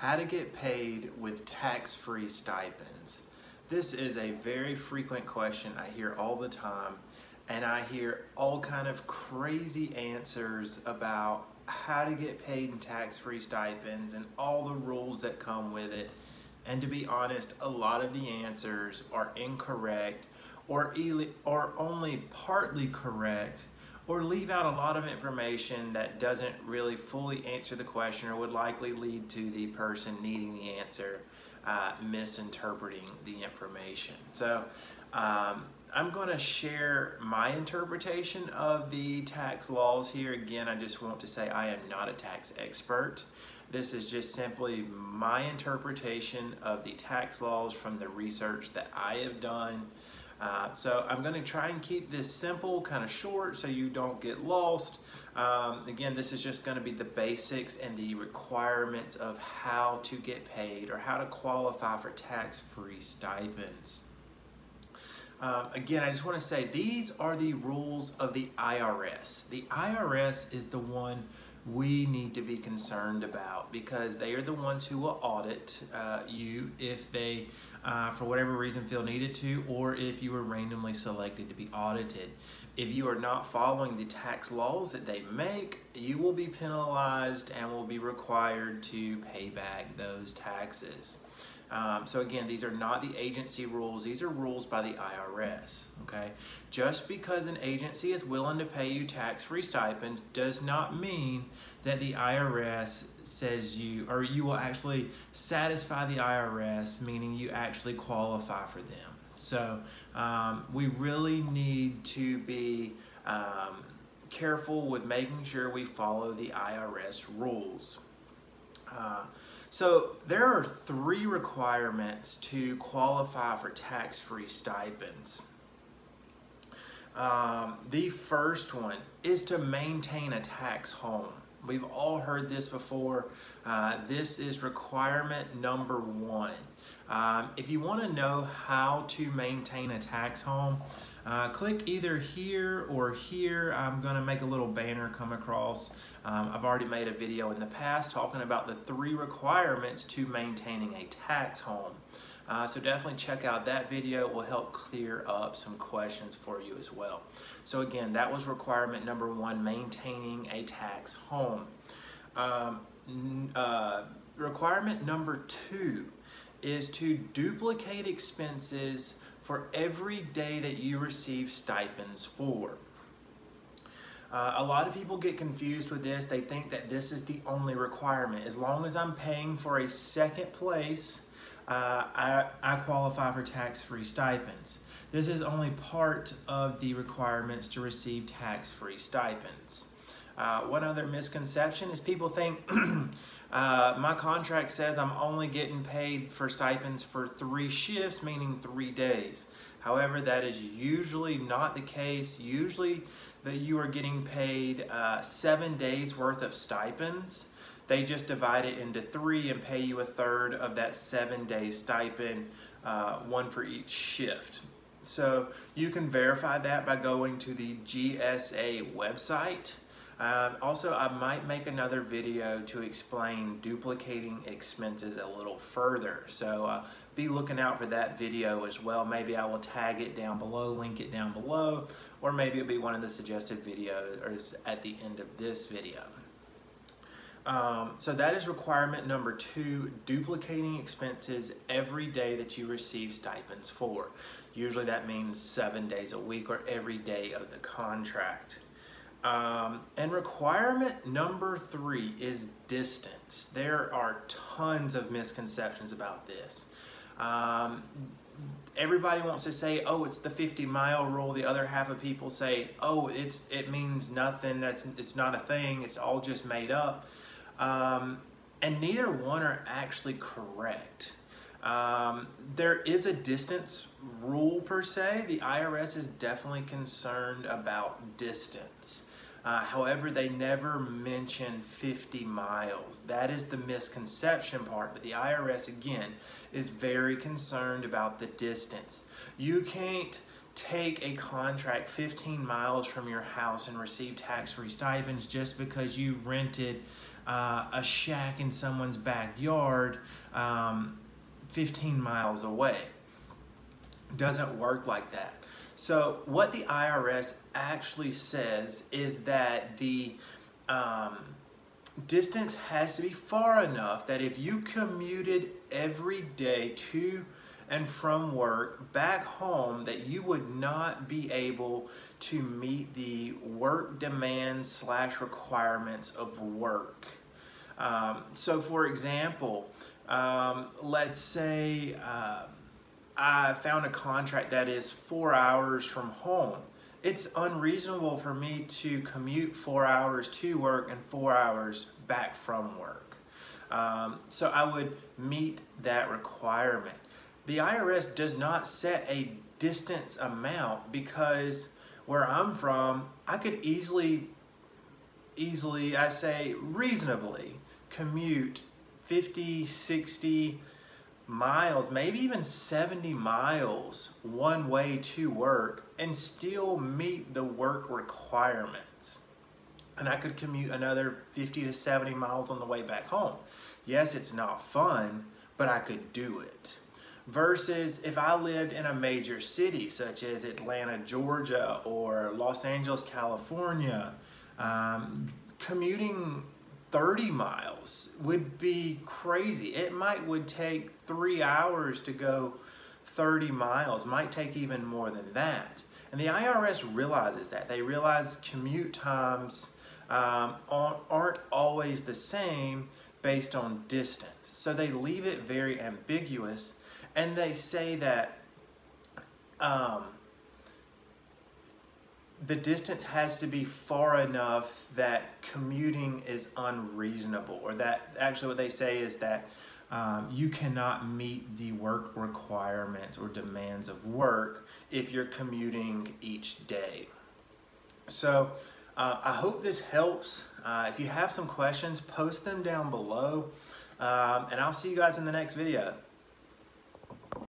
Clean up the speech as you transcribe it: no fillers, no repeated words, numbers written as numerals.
how to get paid with tax-free stipends. This is a very frequent question I hear all the time, and I hear all kind of crazy answers about how to get paid in tax-free stipends and all the rules that come with it. And to be honest, a lot of the answers are incorrect or only partly correct, or leave out a lot of information that doesn't really fully answer the question or would likely lead to the person needing the answer misinterpreting the information. So I'm going to share my interpretation of the tax laws here. Again, I just want to say I am not a tax expert. This is just simply my interpretation of the tax laws from the research that I have done. So I'm going to try and keep this simple, kind of short, so you don't get lost. Again, this is just going to be the basics and the requirements of how to get paid or how to qualify for tax-free stipends. Again, I just want to say these are the rules of the IRS. The IRS is the one we need to be concerned about because they are the ones who will audit you if they, for whatever reason, feel needed to, or if you were randomly selected to be audited. If you are not following the tax laws that they make, you will be penalized and will be required to pay back those taxes. So again, these are not the agency rules, these are rules by the IRS, okay? Just because an agency is willing to pay you tax-free stipends does not mean that the IRS says you will actually satisfy the IRS, meaning you actually qualify for them. So we really need to be careful with making sure we follow the IRS rules. So there are 3 requirements to qualify for tax-free stipends. The first one is to maintain a tax home. We've all heard this before. This is requirement number 1. If you want to know how to maintain a tax home, click either here or here. I'm going to make a little banner come across. I've already made a video in the past talking about the 3 requirements to maintaining a tax home. So definitely check out that video. It will help clear up some questions for you as well. So again, that was requirement number 1, maintaining a tax home. Requirement number 2 is to duplicate expenses for every day that you receive stipends for. A lot of people get confused with this. They think that this is the only requirement. As long as I'm paying for a second place, I qualify for tax-free stipends. This is only part of the requirements to receive tax-free stipends. One other misconception is people think my contract says I'm only getting paid for stipends for 3 shifts, meaning 3 days. However, that is usually not the case. Usually that you are getting paid 7 days worth of stipends. They just divide it into 3 and pay you 1/3 of that 7-day stipend, 1 for each shift. So you can verify that by going to the GSA website. Also, I might make another video to explain duplicating expenses a little further. So be looking out for that video as well. Maybe I will tag it down below, link it down below, or maybe it'll be one of the suggested videos at the end of this video. So that is requirement number 2, duplicating expenses every day that you receive stipends for. Usually that means 7 days a week or every day of the contract. And requirement number 3 is distance. There are tons of misconceptions about this. Everybody wants to say, oh, it's the 50-mile rule. The other half of people say, oh, it means nothing. It's not a thing. It's all just made up. And neither one are actually correct. There is a distance rule per se. The IRS is definitely concerned about distance. However, they never mention 50 miles. That is the misconception part, but the IRS, again, is very concerned about the distance. You can't take a contract 15 miles from your house and receive tax-free stipends just because you rented a shack in someone's backyard 15 miles away. Doesn't work like that. So what the IRS actually says is that the distance has to be far enough that if you commuted every day to and from work back home, that you would not be able to meet the work demands / requirements of work. So for example, let's say I found a contract that is 4 hours from home. It's unreasonable for me to commute 4 hours to work and 4 hours back from work. So I would meet that requirement. The IRS does not set a distance amount because where I'm from, I could easily, I say reasonably, commute 50, 60 miles, maybe even 70 miles one way to work and still meet the work requirements. And I could commute another 50 to 70 miles on the way back home. Yes, it's not fun, but I could do it. Versus if I lived in a major city such as Atlanta, Georgia, or Los Angeles, California, commuting 30 miles would be crazy. It would take 3 hours to go 30 miles, might take even more than that. And the IRS realizes that. They realize commute times aren't always the same based on distance. So they leave it very ambiguous, and they say that the distance has to be far enough that commuting is unreasonable, or that actually what they say is that you cannot meet the work requirements or demands of work if you're commuting each day. So I hope this helps. If you have some questions, post them down below, and I'll see you guys in the next video.